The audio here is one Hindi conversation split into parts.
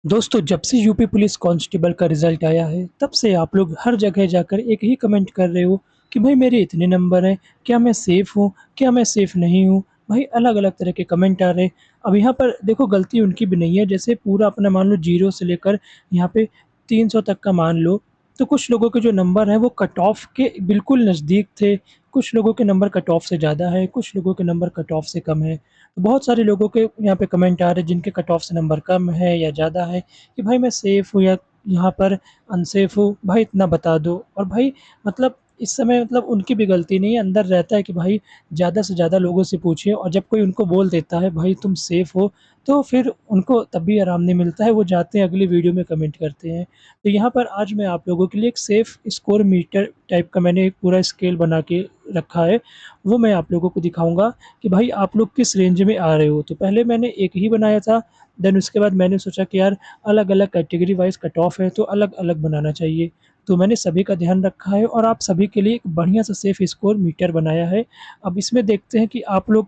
दोस्तों, जब से यूपी पुलिस कांस्टेबल का रिज़ल्ट आया है, तब से आप लोग हर जगह जाकर एक ही कमेंट कर रहे हो कि भाई मेरे इतने नंबर हैं, क्या मैं सेफ़ हूँ? क्या मैं सेफ़ नहीं हूँ? भाई अलग-अलग तरह के कमेंट आ रहे हैं। अब यहाँ पर देखो गलती उनकी भी नहीं है, जैसे पूरा अपना मान लो 0 से लेकर यहाँ पे 300 तक का मान लो, तो कुछ लोगों के जो नंबर हैं वो कट ऑफ के बिल्कुल नज़दीक थे, कुछ लोगों के नंबर कट ऑफ से ज़्यादा है, कुछ लोगों के नंबर कट ऑफ से कम है। बहुत सारे लोगों के यहाँ पे कमेंट आ रहे हैं जिनके कट ऑफ से नंबर कम है या ज़्यादा है कि भाई मैं सेफ़ हूँ या यहाँ पर अनसेफ़ हूँ, भाई इतना बता दो। और भाई मतलब इस समय मतलब उनकी भी गलती नहीं है, अंदर रहता है कि भाई ज़्यादा से ज़्यादा लोगों से पूछिए और जब कोई उनको बोल देता है भाई तुम सेफ़ हो, तो फिर उनको तब भी आराम नहीं मिलता है, वो जाते हैं अगली वीडियो में कमेंट करते हैं। तो यहाँ पर आज मैं आप लोगों के लिए एक सेफ़ स्कोर मीटर टाइप का मैंने एक पूरा स्केल बना के रखा है, वो मैं आप लोगों को दिखाऊँगा कि भाई आप लोग किस रेंज में आ रहे हो। तो पहले मैंने एक ही बनाया था, देन उसके बाद मैंने सोचा कि यार अलग-अलग कैटेगरी वाइज़ कट ऑफ है तो अलग-अलग बनाना चाहिए। तो मैंने सभी का ध्यान रखा है और आप सभी के लिए एक बढ़िया सा सेफ स्कोर मीटर बनाया है। अब इसमें देखते हैं कि आप लोग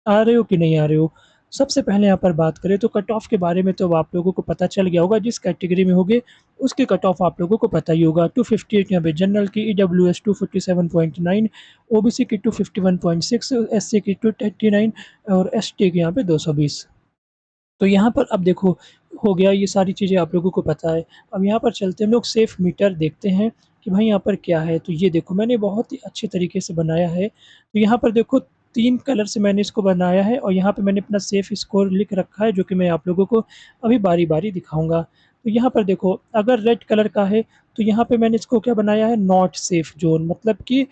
आ रहे हो कि नहीं आ रहे हो। सबसे पहले यहाँ पर बात करें तो कट ऑफ के बारे में तो अब आप लोगों को पता चल गया होगा, जिस कैटेगरी में होगे उसकी कट ऑफ आप लोगों को पता ही होगा। 258 यहाँ पे जनरल की, ईडब्ल्यूएस 247.9, ओबीसी की 251.6, एससी की 239 और एसटी की यहाँ पे 220। तो यहाँ पर अब देखो हो गया, ये सारी चीज़ें आप लोगों को पता है। अब यहाँ पर चलते हैं हम लोग सेफ मीटर देखते हैं कि भाई यहाँ पर क्या है। तो ये देखो मैंने बहुत ही अच्छे तरीके से बनाया है। तो यहाँ पर देखो 3 कलर से मैंने इसको बनाया है और यहाँ पे मैंने अपना सेफ स्कोर लिख रखा है जो कि मैं आप लोगों को अभी बारी-बारी दिखाऊँगा। तो यहाँ पर देखो अगर रेड कलर का है तो यहाँ पे मैंने इसको क्या बनाया है, नॉट सेफ ज़ोन, मतलब कि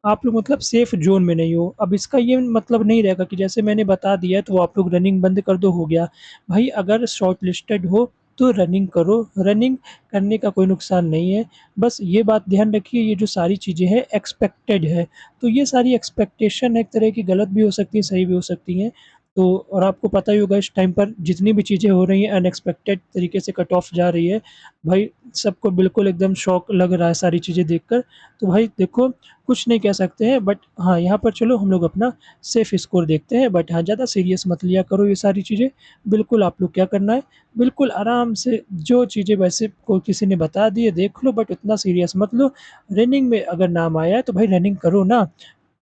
आप लोग मतलब सेफ ज़ोन में नहीं हो। अब इसका ये मतलब नहीं रहेगा कि जैसे मैंने बता दिया तो आप लोग रनिंग बंद कर दो, हो गया। भाई अगर शॉर्ट लिस्टेड हो तो रनिंग करो, रनिंग करने का कोई नुकसान नहीं है। बस ये बात ध्यान रखिए, ये जो सारी चीज़ें हैं एक्सपेक्टेड है। तो ये सारी एक्सपेक्टेशन एक तरह की गलत भी हो सकती है, सही भी हो सकती हैं। तो और आपको पता ही होगा इस टाइम पर जितनी भी चीज़ें हो रही हैं अनएक्सपेक्टेड तरीके से कट ऑफ जा रही है। भाई सबको बिल्कुल एकदम शॉक लग रहा है सारी चीज़ें देखकर। तो भाई देखो कुछ नहीं कह सकते हैं, बट हाँ, यहाँ पर चलो हम लोग अपना सेफ स्कोर देखते हैं। बट हाँ, ज़्यादा सीरियस मत लिया करो ये सारी चीज़ें। बिल्कुल आप लोग क्या करना है, बिल्कुल आराम से जो चीज़ें वैसे कोई किसी ने बता दी है देख लो, बट उतना सीरियस मत लो। रनिंग में अगर नाम आया है तो भाई रनिंग करो ना,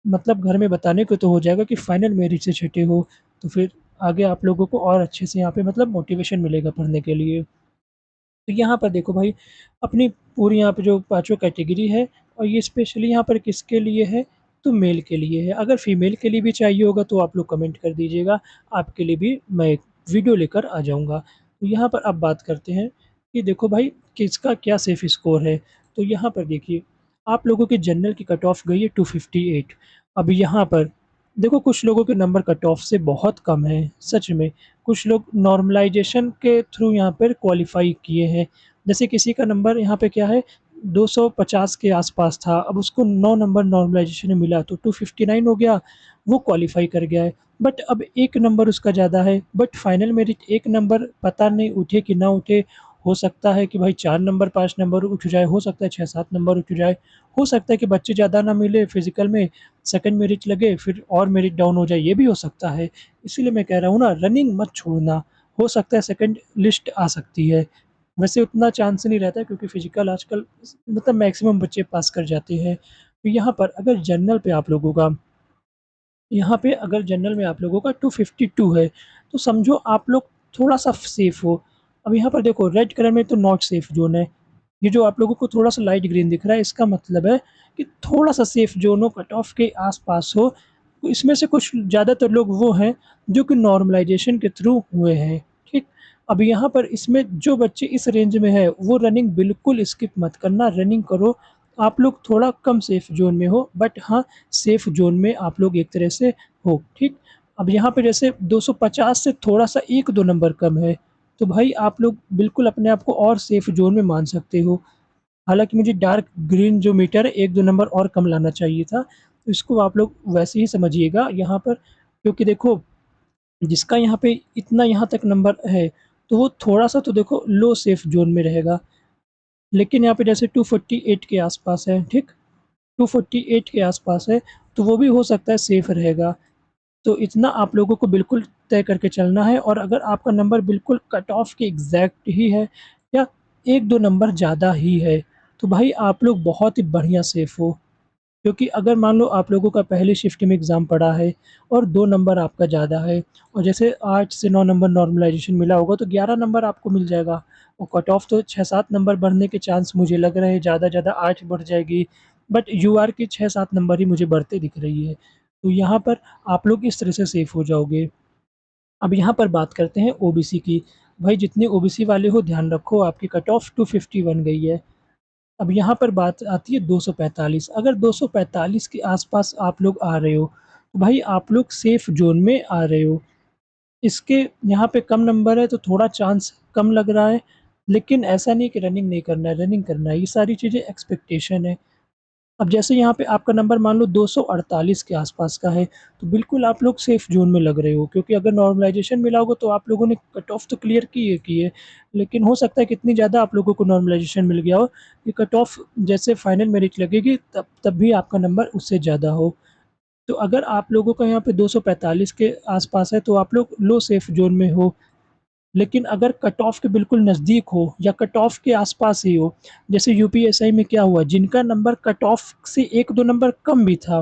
मतलब घर में बताने को तो हो जाएगा कि फाइनल मेरिट से छँटे हो, तो फिर आगे आप लोगों को और अच्छे से यहाँ पे मतलब मोटिवेशन मिलेगा पढ़ने के लिए। तो यहाँ पर देखो भाई, अपनी पूरी यहाँ पे जो पाँचों कैटेगरी है और ये स्पेशली यहाँ पर किसके लिए है, तो मेल के लिए है। अगर फीमेल के लिए भी चाहिए होगा तो आप लोग कमेंट कर दीजिएगा, आपके लिए भी मैं एक वीडियो लेकर आ जाऊँगा। तो यहाँ पर अब बात करते हैं कि देखो भाई किसका क्या सेफ स्कोर है। तो यहाँ पर देखिए, आप लोगों की जनरल की कट ऑफ गई है 258। अब यहाँ पर देखो कुछ लोगों के नंबर कट ऑफ से बहुत कम हैं, सच में। कुछ लोग नॉर्मलाइज़ेशन के थ्रू यहाँ पर क्वालीफ़ाई किए हैं। जैसे किसी का नंबर यहाँ पे क्या है, 250 के आस-पास था, अब उसको 9 नंबर नॉर्मलाइज़ेशन में मिला तो 259 हो गया, वो क्वालीफ़ाई कर गया है। बट अब 1 नंबर उसका ज़्यादा है, बट फाइनल मेरिट 1 नंबर पता नहीं उठे कि ना उठे। हो सकता है कि भाई 4 नंबर 5 नंबर उठ जाए, हो सकता है 6-7 नंबर उठ जाए, हो सकता है कि बच्चे ज़्यादा ना मिले फिज़िकल में, सेकंड मेरिट लगे फिर और मेरिट डाउन हो जाए, ये भी हो सकता है। इसीलिए मैं कह रहा हूँ ना, रनिंग मत छोड़ना, हो सकता है सेकंड लिस्ट आ सकती है। वैसे उतना चांस नहीं रहता है क्योंकि फिज़िकल आजकल मतलब मैक्सिमम बच्चे पास कर जाते हैं। तो यहाँ पर अगर जनरल पे आप लोगों का यहाँ पे अगर जनरल में आप लोगों का 252 है, तो समझो आप लोग थोड़ा-सा सेफ हो। अब यहाँ पर देखो रेड कलर में तो नॉट सेफ ज़ोन है। ये जो आप लोगों को थोड़ा-सा लाइट ग्रीन दिख रहा है, इसका मतलब है कि थोड़ा-सा सेफ ज़ोन हो, कट ऑफ के आस-पास हो। तो इसमें से कुछ ज़्यादातर लोग वो हैं जो कि नॉर्मलाइज़ेशन के थ्रू हुए हैं, ठीक? अब यहाँ पर इसमें जो बच्चे इस रेंज में हैं, वो रनिंग बिल्कुल स्किप मत करना, रनिंग करो। आप लोग थोड़ा कम सेफ ज़ोन में हो, बट हाँ, सेफ ज़ोन में आप लोग एक तरह से हो, ठीक? अब यहाँ पे जैसे 250 से थोड़ा-सा 1-2 नंबर कम है, तो भाई आप लोग बिल्कुल अपने आप को और सेफ ज़ोन में मान सकते हो। हालाँकि मुझे डार्क ग्रीन जो मीटर है 1-2 नंबर और कम लाना चाहिए था, तो इसको आप लोग वैसे ही समझिएगा यहाँ पर, क्योंकि देखो जिसका यहाँ पे इतना यहाँ तक नंबर है, तो वो थोड़ा-सा तो देखो लो सेफ ज़ोन में रहेगा। लेकिन यहाँ पे जैसे 248 के आस-पास है, ठीक? 248 के आस-पास है, तो वो भी हो सकता है सेफ रहेगा। तो इतना आप लोगों को बिल्कुल तय करके चलना है और अगर आपका नंबर बिल्कुल कट ऑफ के एग्ज़ैक्ट ही है या 1-2 नंबर ज़्यादा ही है, तो भाई आप लोग बहुत ही बढ़िया सेफ़ हो। क्योंकि अगर मान लो आप लोगों का पहली शिफ्ट में एग्ज़ाम पड़ा है और 2 नंबर आपका ज़्यादा है और जैसे 8 से 9 नंबर नॉर्मलाइज़ेशन मिला होगा तो 11 नंबर आपको मिल जाएगा और कट ऑफ तो 6-7 नंबर बढ़ने के चांस मुझे लग रहे हैं, ज़्यादा 8 बढ़ जाएगी। बट यूआर की 6-7 नंबर ही मुझे बढ़ते दिख रही है। तो यहाँ पर आप लोग इस तरह से सेफ़ हो जाओगे। अब यहाँ पर बात करते हैं ओबीसी की। भाई जितने ओबीसी वाले हो ध्यान रखो आपकी कट ऑफ 250 बन गई है। अब यहाँ पर बात आती है 245, अगर 245 के आस-पास आप लोग आ रहे हो, तो भाई आप लोग सेफ ज़ोन में आ रहे हो। इसके यहाँ पे कम नंबर है तो थोड़ा चांस कम लग रहा है, लेकिन ऐसा नहीं कि रनिंग नहीं करना है, रनिंग करना है। ये सारी चीज़ें एक्सपेक्टेशन है। अब जैसे यहाँ पे आपका नंबर मान लो 248 के आस-पास का है, तो बिल्कुल आप लोग सेफ ज़ोन में लग रहे हो क्योंकि अगर नॉर्मलाइज़ेशन मिला होगा तो आप लोगों ने कट ऑफ तो क्लियर की है, लेकिन हो सकता है कि इतनी ज़्यादा आप लोगों को नॉर्मलाइज़ेशन मिल गया हो कि कट ऑफ जैसे फाइनल मेरिट लगेगी तब भी आपका नंबर उससे ज़्यादा हो। तो अगर आप लोगों का यहाँ पे 245 के आस-पास है तो आप लोग लो सेफ ज़ोन में हो। लेकिन अगर कट ऑफ के बिल्कुल नज़दीक हो या कट ऑफ के आस-पास ही हो, जैसे यूपीएसआई में क्या हुआ जिनका नंबर कट ऑफ से 1-2 नंबर कम भी था,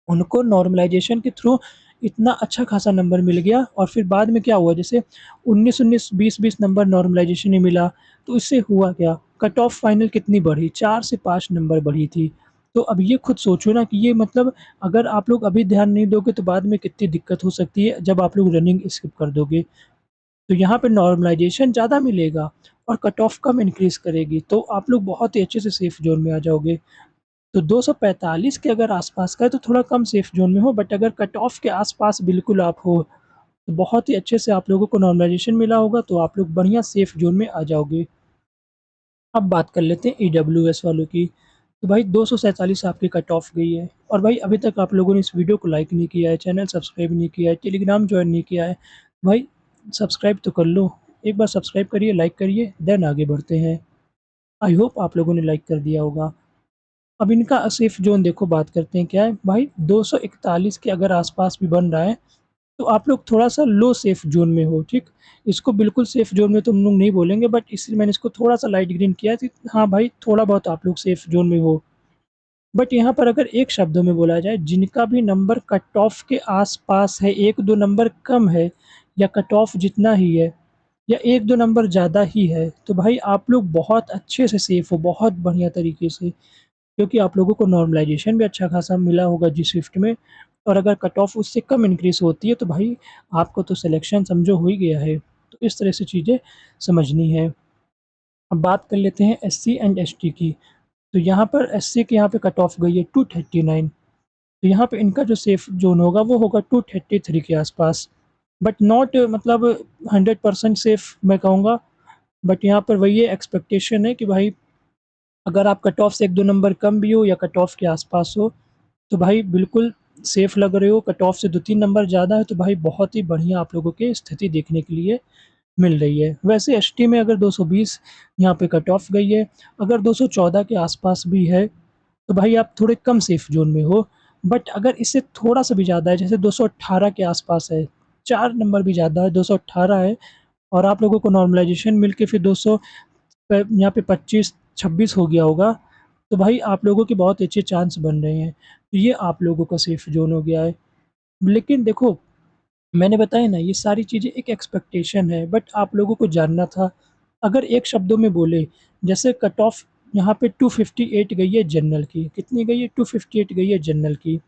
उनको नॉर्मलाइज़ेशन के थ्रू इतना अच्छा खासा नंबर मिल गया और फिर बाद में क्या हुआ जैसे 19-19, 20-20 नंबर नॉर्मलाइज़ेशन ही मिला, तो इससे हुआ क्या? कट ऑफ फाइनल कितनी बढ़ी? 4 से 5 नंबर बढ़ी थी। तो अब ये खुद सोचो ना कि ये मतलब अगर आप लोग अभी ध्यान नहीं दोगे तो बाद में कितनी दिक्कत हो सकती है जब आप लोग रनिंग स्किप कर दोगे। तो यहाँ पे नॉर्मलाइज़ेशन ज़्यादा मिलेगा और कट ऑफ कम इंक्रीज़ करेगी, तो आप लोग बहुत ही अच्छे से सेफ ज़ोन में आ जाओगे। तो 245 के अगर आस-पास का है तो थोड़ा कम सेफ ज़ोन में हो बट अगर कट ऑफ के आस-पास बिल्कुल आप हो, तो बहुत ही अच्छे से आप लोगों को नॉर्मलाइज़ेशन मिला होगा तो आप लोग बढ़िया सेफ ज़ोन में आ जाओगे। अब बात कर लेते हैं ईडब्ल्यूएस वालों की। तो भाई 247 आपकी कट ऑफ गई है और भाई अभी तक आप लोगों ने इस वीडियो को लाइक नहीं किया है, चैनल सब्सक्राइब नहीं किया है, टेलीग्राम जॉइन नहीं किया है, भाई सब्सक्राइब तो कर लो। एक बार सब्सक्राइब करिए, लाइक करिए, देन आगे बढ़ते हैं। आई होप आप लोगों ने लाइक कर दिया होगा। अब इनका सेफ ज़ोन देखो बात करते हैं क्या है, भाई 241 के अगर आस-पास भी बन रहा है तो आप लोग थोड़ा-सा लो सेफ ज़ोन में हो, ठीक? इसको बिल्कुल सेफ ज़ोन में तो हम लोग नहीं बोलेंगे बट इसलिए मैंने इसको थोड़ा-सा लाइट ग्रीन किया है कि हाँ भाई, थोड़ा बहुत आप लोग सेफ ज़ोन में हो। बट यहाँ पर अगर एक शब्दों में बोला जाए, जिनका भी नंबर कट ऑफ के आस-पास है, 1-2 नंबर कम है या कट ऑफ जितना ही है या 1-2 नंबर ज़्यादा ही है, तो भाई आप लोग बहुत अच्छे से सेफ हो, बहुत बढ़िया तरीके से। क्योंकि आप लोगों को नॉर्मलाइज़ेशन भी अच्छा खासा मिला होगा जिस शिफ्ट में और अगर कट ऑफ उससे कम इंक्रीज़ होती है तो भाई आपको तो सिलेक्शन समझो हो ही गया है। तो इस तरह से चीज़ें समझनी है। अब बात कर लेते हैं एससी एंड एसटी की। तो यहाँ पर एससी के यहाँ पे कट ऑफ गई है 239, तो यहाँ पे इनका जो सेफ ज़ोन होगा वो होगा 233 के आस-पास। बट नॉट मतलब 100% सेफ मैं कहूँगा, बट यहाँ पर वही है एक्सपेक्टेशन है कि भाई अगर आप कट ऑफ से 1-2 नंबर कम भी हो या कट ऑफ के आस-पास हो, तो भाई बिल्कुल सेफ लग रहे हो, कट ऑफ से 2-3 नंबर ज़्यादा है तो भाई बहुत ही बढ़िया आप लोगों की स्थिति देखने के लिए मिल रही है। वैसे एसटी में अगर 220 यहाँ पे कट ऑफ गई है, अगर 214 के आस-पास भी है, तो भाई आप थोड़े कम सेफ ज़ोन में हो। बट अगर इससे थोड़ा-सा भी ज़्यादा है, जैसे 218 के आस-पास है, 4 नंबर भी ज़्यादा है, 218 है और आप लोगों को नॉर्मलाइज़ेशन मिल के फिर 200 यहाँ पे 25-26 हो गया होगा, तो भाई आप लोगों के बहुत अच्छे चांस बन रहे हैं। तो ये आप लोगों का सेफ ज़ोन हो गया है। लेकिन देखो, मैंने बताया ना ये सारी चीज़ें एक एक्सपेक्टेशन है बट आप लोगों को जानना था। अगर एक शब्दों में बोले, जैसे कट ऑफ यहाँ पे 258 गई है जनरल की, कितनी गई है? 258 गई है जनरल की।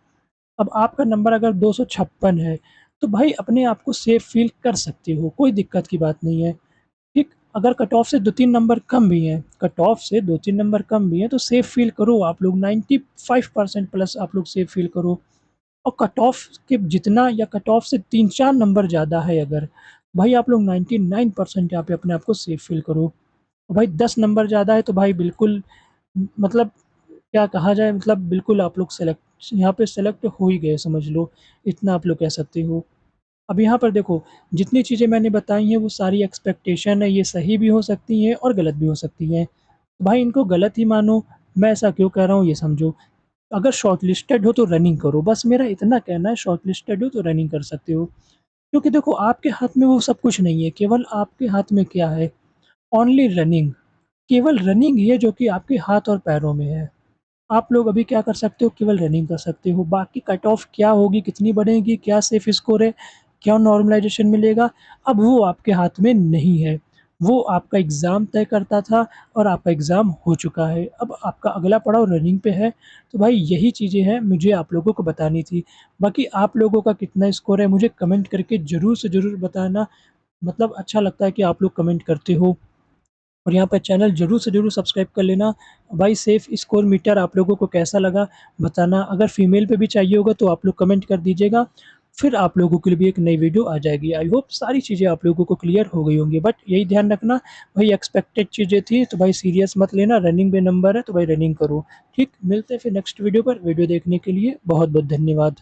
अब आपका नंबर अगर 256 है, तो भाई अपने आप को सेफ फ़ील कर सकते हो, कोई दिक्कत की बात नहीं है। ठीक, अगर कट ऑफ से 2-3 नंबर कम भी हैं, कट ऑफ से 2-3 नंबर कम भी हैं, तो सेफ फ़ील करो आप लोग 95% प्लस आप लोग सेफ फ़ील करो और कट ऑफ के जितना या कट ऑफ से 3-4 नंबर ज़्यादा है अगर, भाई आप लोग 99% यहाँ पे अपने आप को सेफ फ़ील करो। और भाई 10 नंबर ज़्यादा है तो भाई बिल्कुल मतलब क्या कहा जाए मतलब बिल्कुल आप लोग यहाँ पे सेलेक्ट हो ही गए समझ लो, इतना आप लोग कह सकते हो। अब यहाँ पर देखो, जितनी चीज़ें मैंने बताई हैं वो सारी एक्सपेक्टेशन है, ये सही भी हो सकती हैं और गलत भी हो सकती हैं। भाई इनको गलत ही मानो, मैं ऐसा क्यों कह रहा हूँ ये समझो। अगर शॉर्टलिस्टेड हो तो रनिंग करो, बस मेरा इतना कहना है शॉर्टलिस्टेड हो तो रनिंग कर सकते हो। क्योंकि देखो आपके हाथ में वो सब कुछ नहीं है, केवल आपके हाथ में क्या है, ओनली रनिंग। केवल रनिंग ही है जो कि आपके हाथ और पैरों में है। आप लोग अभी क्या कर सकते हो, केवल रनिंग कर सकते हो। बाकी कट ऑफ क्या होगी, कितनी बढ़ेगी, क्या सेफ स्कोर है, क्या नॉर्मलाइजेशन मिलेगा, अब वो आपके हाथ में नहीं है। वो आपका एग्ज़ाम तय करता था और आपका एग्ज़ाम हो चुका है। अब आपका अगला पड़ाव रनिंग पे है। तो भाई यही चीज़ें हैं मुझे आप लोगों को बतानी थी। बाकी आप लोगों का कितना स्कोर है मुझे कमेंट करके ज़रूर से ज़रूर बताना। मतलब अच्छा लगता है कि आप लोग कमेंट करते हो। और यहाँ पे चैनल ज़रूर से ज़रूर सब्सक्राइब कर लेना। भाई सेफ स्कोर मीटर आप लोगों को कैसा लगा बताना। अगर फीमेल पे भी चाहिए होगा तो आप लोग कमेंट कर दीजिएगा। फिर आप लोगों के लिए भी एक नई वीडियो आ जाएगी। आई होप सारी चीज़ें आप लोगों को क्लियर हो गई होंगी। बट यही ध्यान रखना, भाई एक्सपेक्टेड चीज़ें थी तो भाई सीरियस मत लेना। रनिंग पे नंबर है तो भाई रनिंग करो। ठीक, मिलते हैं फिर नेक्स्ट वीडियो पर। वीडियो देखने के लिए बहुत बहुत धन्यवाद।